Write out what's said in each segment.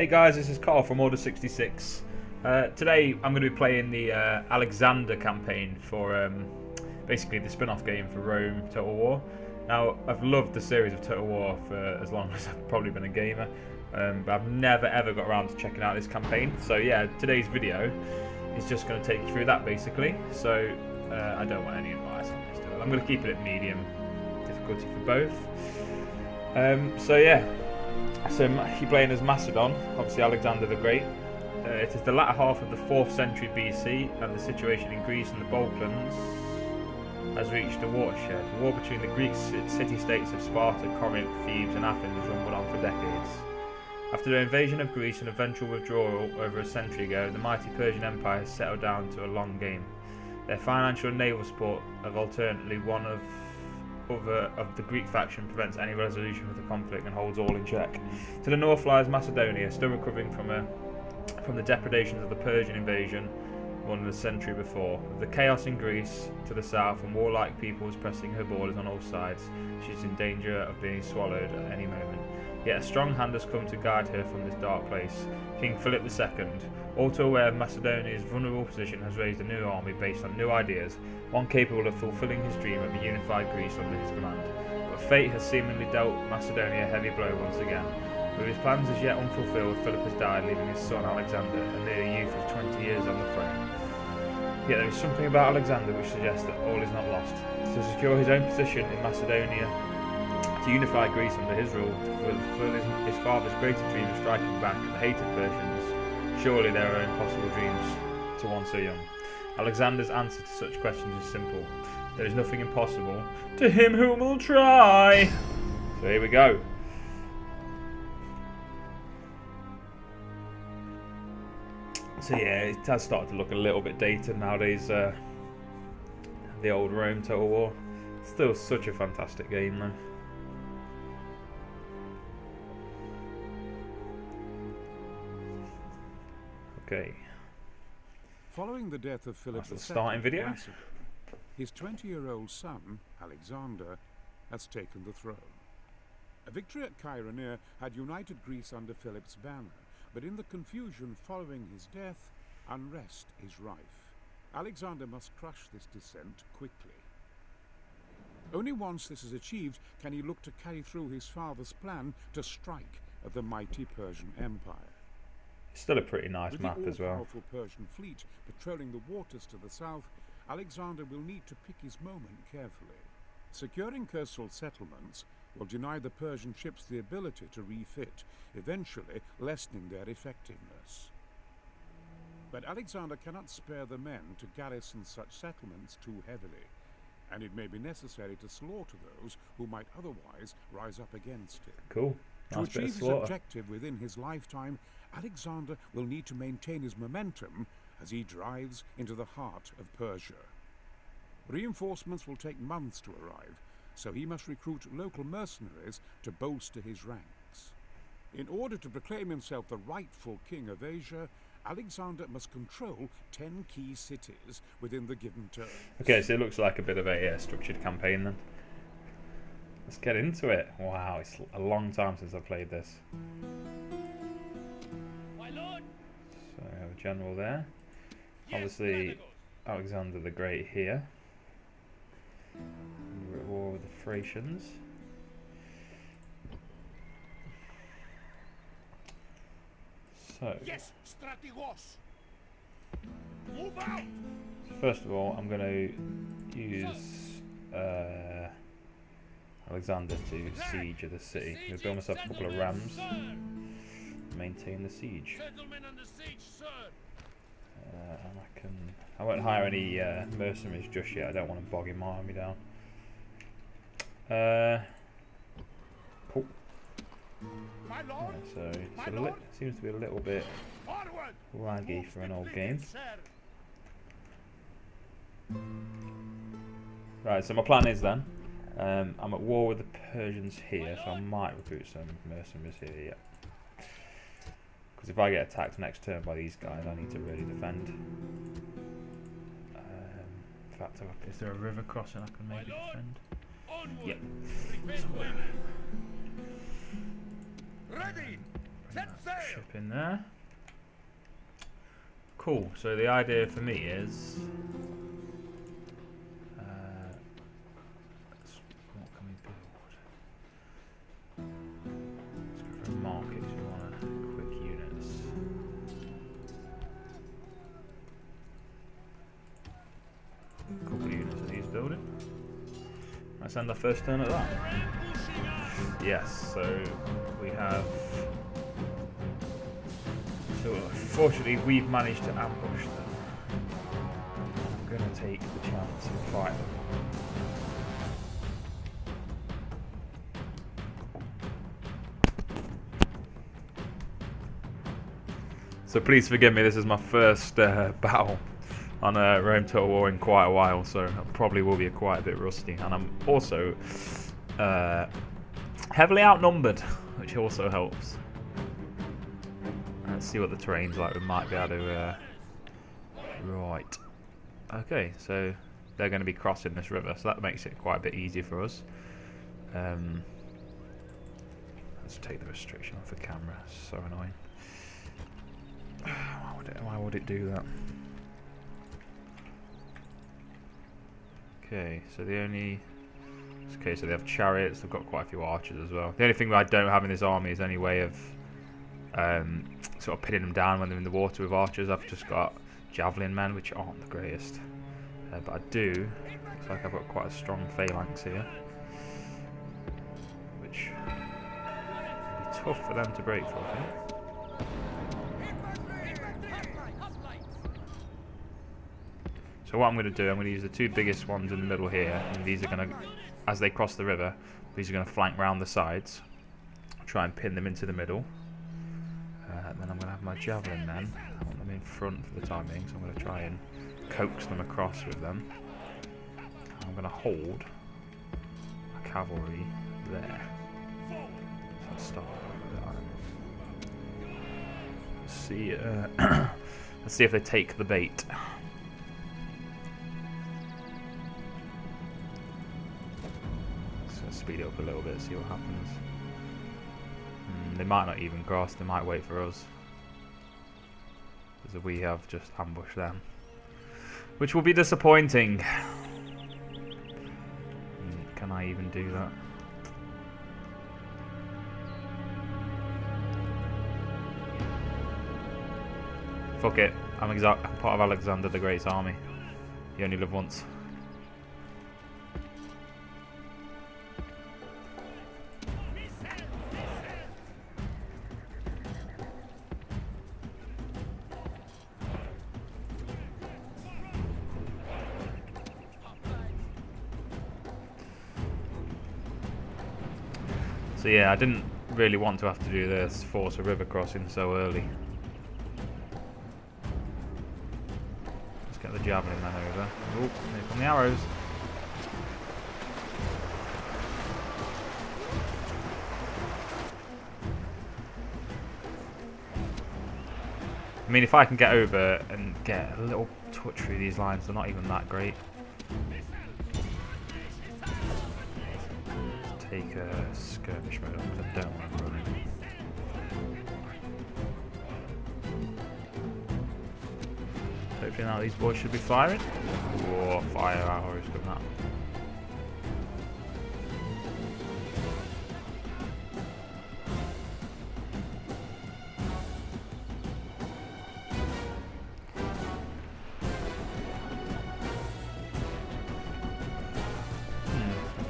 Hey guys, this is Karl from Order 66. Today I'm going to be playing the Alexander campaign for basically the spin-off game for Rome Total War. Now, I've loved the series of Total War for as long as I've probably been a gamer, but I've never ever got around to checking out this campaign. So yeah, today's video is just going to take you through that basically. So I don't want any advice on this. I'm going to keep it at medium difficulty for both. So yeah. So you're playing as Macedon, obviously Alexander the Great. It is the latter half of the 4th century BC, and the situation in Greece and the Balkans has reached a watershed. The war between the Greek city-states of Sparta, Corinth, Thebes and Athens rumbled on for decades. After the invasion of Greece and eventual withdrawal over a century ago, the mighty Persian Empire has settled down to a long game. Their financial and naval support have alternately one of the Greek faction prevents any resolution of the conflict and holds all in check. To the north lies Macedonia, still recovering from the depredations of the Persian invasion more than a century before. With the chaos in Greece to the south and warlike peoples pressing her borders on all sides, she is in danger of being swallowed at any moment. Yet a strong hand has come to guide her from this dark place. King Philip II, all too aware of Macedonia's vulnerable position, has raised a new army based on new ideas, one capable of fulfilling his dream of a unified Greece under his command. But fate has seemingly dealt Macedonia a heavy blow once again. With his plans as yet unfulfilled, Philip has died, leaving his son Alexander, a mere youth of 20 years, on the throne. Yet there is something about Alexander which suggests that all is not lost. To secure his own position in Macedonia, to unify Greece under his rule, to fulfill his father's greater dream of striking back at the hated Persians, surely there are impossible dreams to one so young. Alexander's answer to such questions is simple. There is nothing impossible to him who will try. So here we go. So yeah, it has started to look a little bit dated nowadays, the old Rome Total War. Still such a fantastic game though. Okay. Following the death of Philip II, starting video. His 20-year-old son, Alexander, has taken the throne. A victory at Chaeronea had united Greece under Philip's banner, but in the confusion following his death, unrest is rife. Alexander must crush this dissent quickly. Only once this is achieved can he look to carry through his father's plan to strike at the mighty Persian Empire. It's still a pretty nice map as well. With the all-powerful Persian fleet patrolling the waters to the south, Alexander will need to pick his moment carefully. Securing coastal settlements will deny the Persian ships the ability to refit, eventually lessening their effectiveness. But Alexander cannot spare the men to garrison such settlements too heavily, and it may be necessary to slaughter those who might otherwise rise up against him. Cool. Nice To achieve his objective within his lifetime, Alexander will need to maintain his momentum as he drives into the heart of Persia. Reinforcements will take months to arrive, so he must recruit local mercenaries to bolster his ranks. In order to proclaim himself the rightful king of Asia, Alexander must control 10 key cities within the given term. Okay, so it looks like a bit of a structured campaign then. Let's get into it. Wow, it's a long time since I've played this. My lord. So I have a general there. Obviously, Alexander the Great here. We're at war with the Thracians. So, Yes, strategos. Move out. first of all, I'm going to use Alexander to siege of the city. I'm going to build myself a couple of rams. Maintain the siege. Gentlemen under siege, sir. And I won't hire any mercenaries just yet. I don't want to bog my army down. Cool. My lord. So it seems to be a little bit Forward. laggy for an old game. Sir. Right, so my plan is then, I'm at war with the Persians here, so I might recruit some mercenaries here, yeah. Because if I get attacked next turn by these guys, I need to really defend. In fact, is there a river crossing I can maybe defend? Onward. Yep. Prepare to aim. Ready. Set sail! Ship in there. Cool. So the idea for me is, what can we build? Let's go for a market. So we want quick units. A couple of units of these building. Let's end our first turn at that. Yes. So we have. So fortunately we've managed to ambush them. I'm going to take the chance and fight them. So please forgive me, this is my first battle on Rome Total War in quite a while, so I probably will be quite a bit rusty. And I'm also heavily outnumbered, which also helps. Let's see what the terrain's like. We might be able to... right. Okay, so they're going to be crossing this river, so that makes it quite a bit easier for us. Let's take the restriction off the camera. So annoying. Why would it do that? Okay, so the only... Okay, so they have chariots. They've got quite a few archers as well. The only thing that I don't have in this army is any way of... sort of pinning them down when they're in the water with archers. I've just got javelin men, which aren't the greatest, but I do. Looks like I've got quite a strong phalanx here, which will be tough for them to break through, I think. So what I'm going to do, I'm going to use the two biggest ones in the middle here, and these are going to, as they cross the river, these are going to flank round the sides, try and pin them into the middle. And then I'm going to have my javelin men. I want them in front for the time being, so I'm going to try and coax them across with them. I'm going to hold my cavalry there. So let's start with that. Let's see, let's see if they take the bait. Let's speed it up a little bit, see what happens. They might not even cross, they might wait for us. Because we have just ambushed them. Which will be disappointing. Can I even do that? Fuck it. I'm part of Alexander the Great's army. You only live once. So yeah, I didn't really want to have to do this, force a river crossing so early. Let's get the javelin man over. Oh, here come the arrows. I mean, if I can get over and get a little touch through these lines, they're not even that great. Take a skirmish mode because I don't want to run it. Hopefully now these boys should be firing. Whoa, fire arrows from that.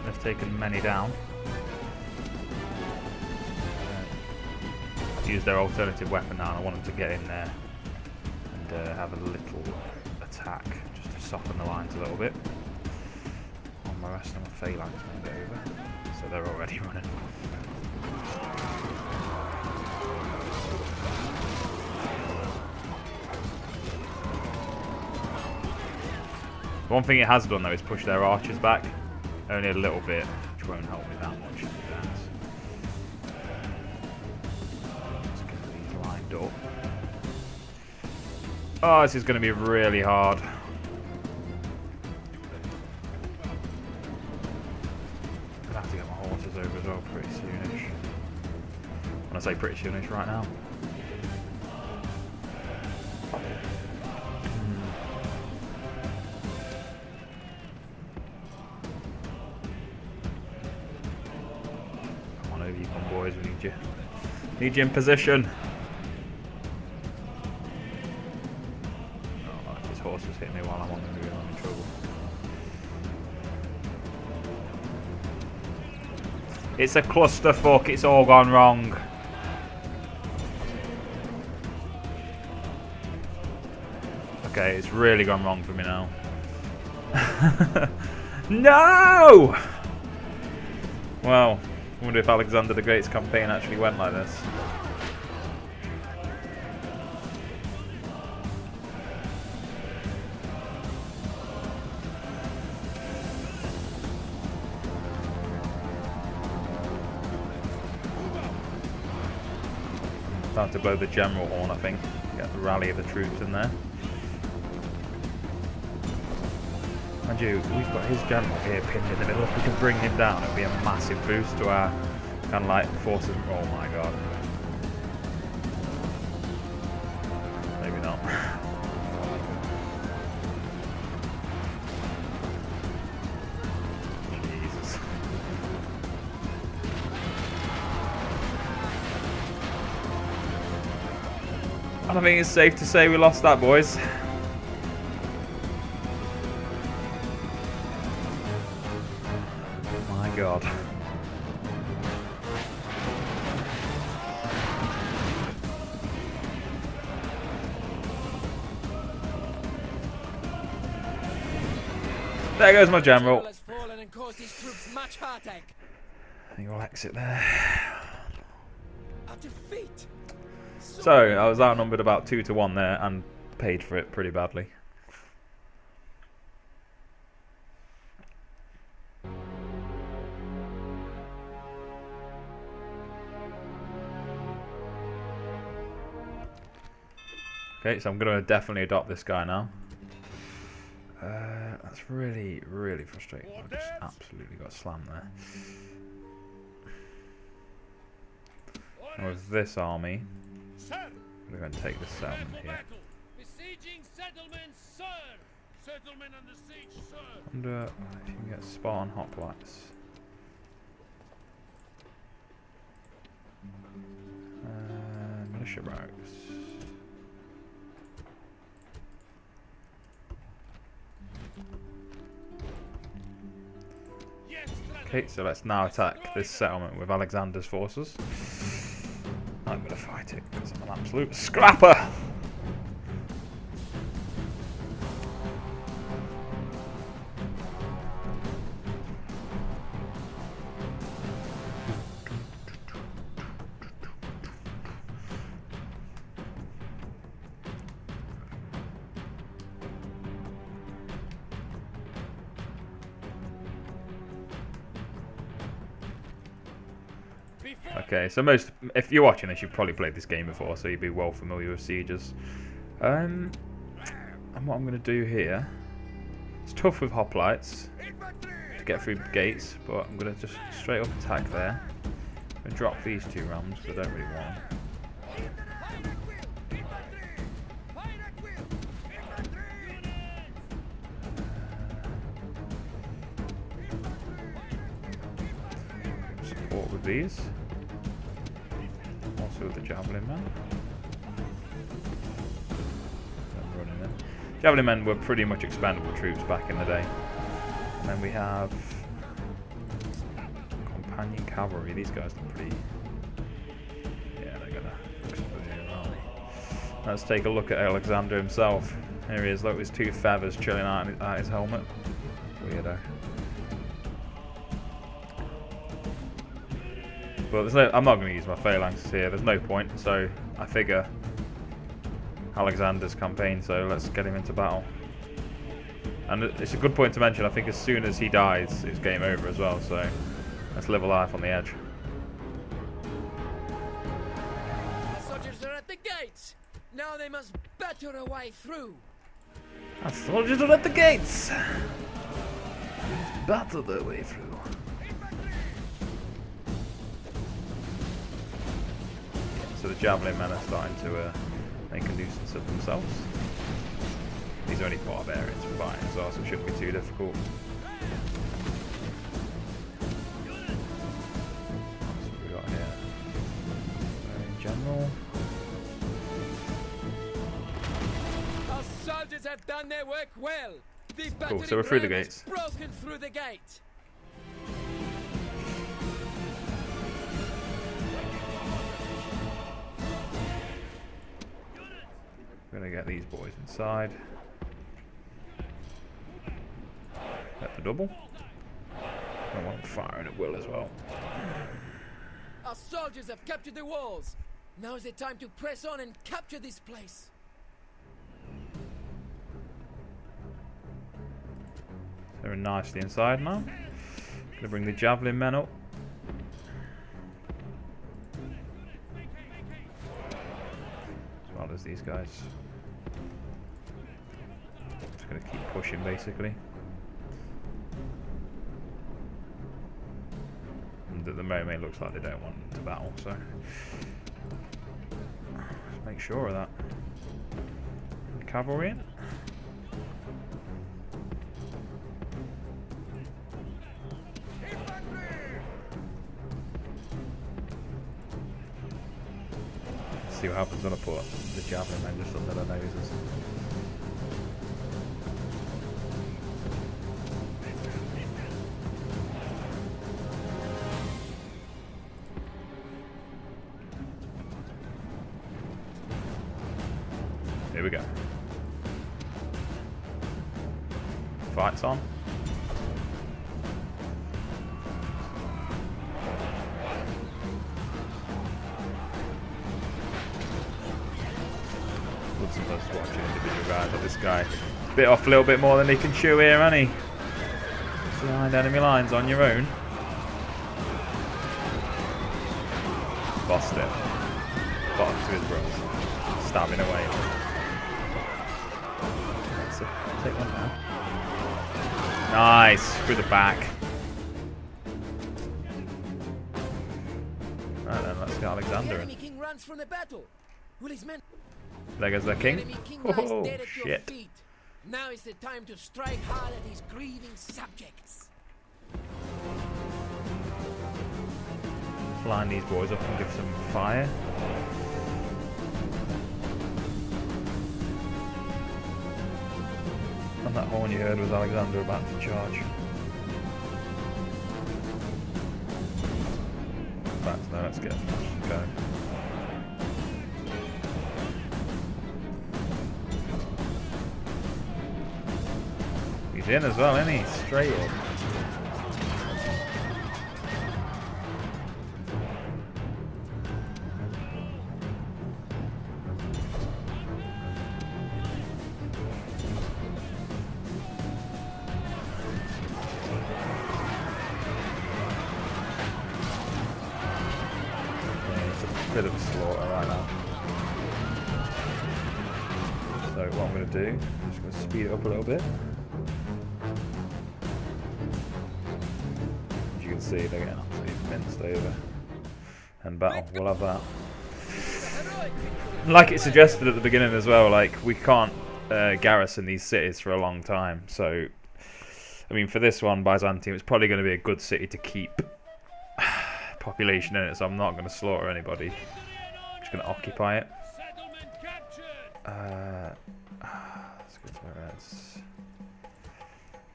They've taken many down. Use their alternative weapon now, and I want them to get in there and have a little attack just to soften the lines a little bit. On my rest of my phalanx may get over, so they're already running. One thing it has done though is push their archers back, only a little bit, which won't help me that much. Up. Oh, this is going to be really hard. I'm going to have to get my horses over as well pretty soonish. I want to to say pretty soonish right now. Come on over, you come boys. We need you. Need you in position. Oh, if this horse is hitting me while I'm on the move, I'm in trouble. It's a clusterfuck. It's all gone wrong. Okay, it's really gone wrong for me now. No! Well, I wonder if Alexander the Great's campaign actually went like this. Time to blow the general horn, I think. Get the rally of the troops in there. Mind you, we've got his general here pinned in the middle. If we can bring him down, it'll be a massive boost to our kind of like forces. Oh my god. Maybe not. Jesus. I think it's safe to say we lost that, boys. My god. There goes my general. I think we'll exit there. So, I was outnumbered about 2 to 1 there and paid for it pretty badly. Okay, so I'm going to definitely adopt this guy now. That's really, really frustrating. I just absolutely got slammed there. And with this army, we're going to take this settlement here. Besieging settlements, sir. Settlement under siege, sir. And if you can get Spartan hoplites. Militia barracks. Okay, so let's now attack this settlement with Alexander's forces. I'm going to fight it because I'm an absolute scrapper! Okay, so if you're watching this, you've probably played this game before, so you'd be well familiar with sieges. And what I'm going to do here, it's tough with hoplites to get through the gates, but I'm going to just straight up attack there. I'm going to drop these 2 rams because I don't really want them. Support with these. Also with the javelin men. I'm running them. Javelin men were pretty much expendable troops back in the day. And then we have companion cavalry. These guys are pretty. Yeah, they're gonna explode, aren't they? Let's take a look at Alexander himself. Here he is. Look, his 2 feathers chilling out his helmet. Weirdo. But I'm not going to use my phalanxes here, there's no point, so I figure Alexander's campaign, so let's get him into battle. And it's a good point to mention, I think as soon as he dies, it's game over as well, so let's live a life on the edge. The soldiers are at the gates! Now they must batter a way through! Our soldiers are at the gates! Let's battle their way through. So the javelin men are starting to make a nuisance of themselves. These are only barbarians fighting as well, so it shouldn't be too difficult. So what we got here? In general. Our soldiers have done their work well. The Cool, so we're through the gates. Broken through the gate. We're gonna get these boys inside. Get the double. I want them firing at will as well. Our soldiers have captured the walls. Now is the time to press on and capture this place. They're nicely inside now. Gonna bring the javelin men up. As well as these guys. Just gonna keep pushing basically. And at the moment it looks like they don't want to battle, so let's make sure of that. Cavalry in. See what happens when I put the javelin men just under their noses. Here we go. Fight's on. Some of us watching individual guys, but this guy bit off a little bit more than he can chew here, hasn't he? Behind enemy lines on your own. Lost it. Bottom to his bros. Stabbing away. Let's take one now. Nice! Through the back. Right then, let's get Alexander The in. enemy king runs from the battle. Will his men... There goes the The king. enemy king lies Oh, dead at your shit. feet. Now is the time to strike hard at his grieving subjects. Line these boys up and give some fire. And that horn you heard was Alexander about to charge. In fact, no, let's get going. He's in as well, isn't he? Straight up. Bit of a slaughter right now. So what I'm going to do, I'm just going to speed it up a little bit. As you can see, they're getting absolutely minced over. And battle, we'll have that. Like it suggested at the beginning as well, like we can't garrison these cities for a long time. So, I mean, for this one, Byzantium, it's probably going to be a good city to keep population in it, so I'm not going to slaughter anybody. I'm just going to occupy it. Let's go to where else.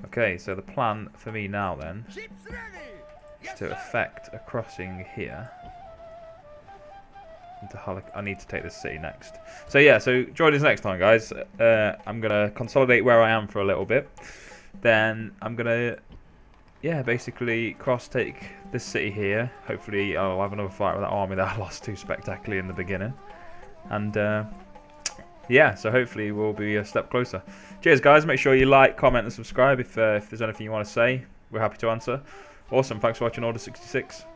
Okay, so the plan for me now then is to effect a crossing here. I need to take this city next. So yeah, so join us next time, guys. I'm going to consolidate where I am for a little bit. Then I'm going to basically cross-take this city here. Hopefully I'll have another fight with that army that I lost too spectacularly in the beginning. And yeah, so hopefully we'll be a step closer. Cheers, guys. Make sure you like, comment, and subscribe if there's anything you want to say. We're happy to answer. Awesome. Thanks for watching Order 66.